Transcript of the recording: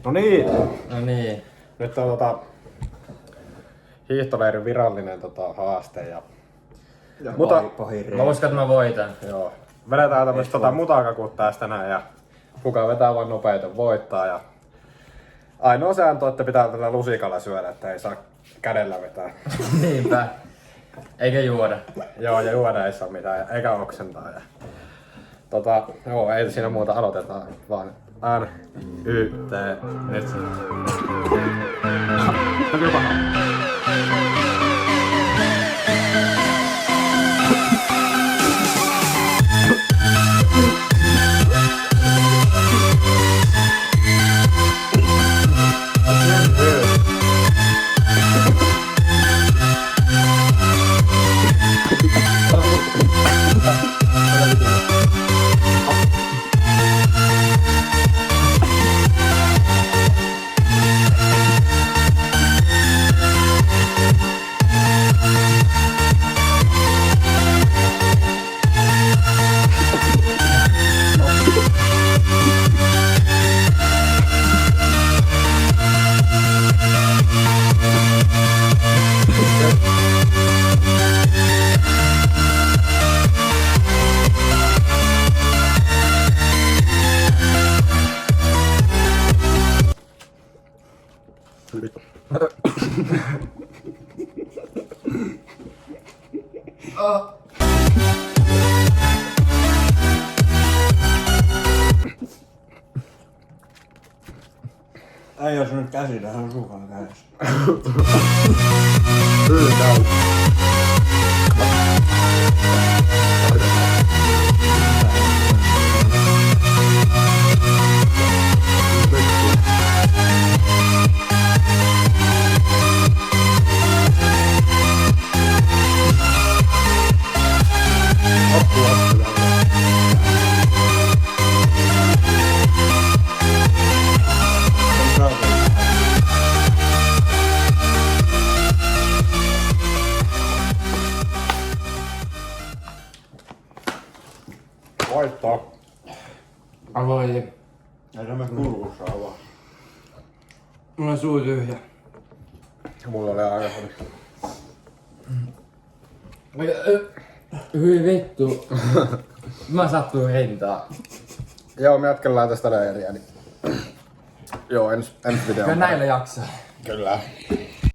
No niin. No niin. Nyt on hiihtoleirin virallinen haaste ja mutta Mä uskon, että mä voitan. joo. Vedetään tämmöstä mutakakut tästä näin ja kuka vetää vaan nopeiten voittaa ja ainoa sääntö, että pitää tällä lusikalla syödä, että ei saa kädellä vetää. Niinpä. Eikä juoda. Joo, ja juoda ei saa mitään, eikä oksentaa. Ja, joo, ei siinä muuta aloitetaan, vaan N-Y-T, nyt. Ei jos nyt käsi tähän sukaan kädessä. Voittaa. Voi. Ei tämä kurkussa avaa. Mulla on suu tyhjä. Mulla oli aika Hyi vittu. Mä sattuu rintaa. Joo, me jatkellaan tästä leiriä, niin joo, ensi video. Kyllä näillä jaksaa. Kyllä.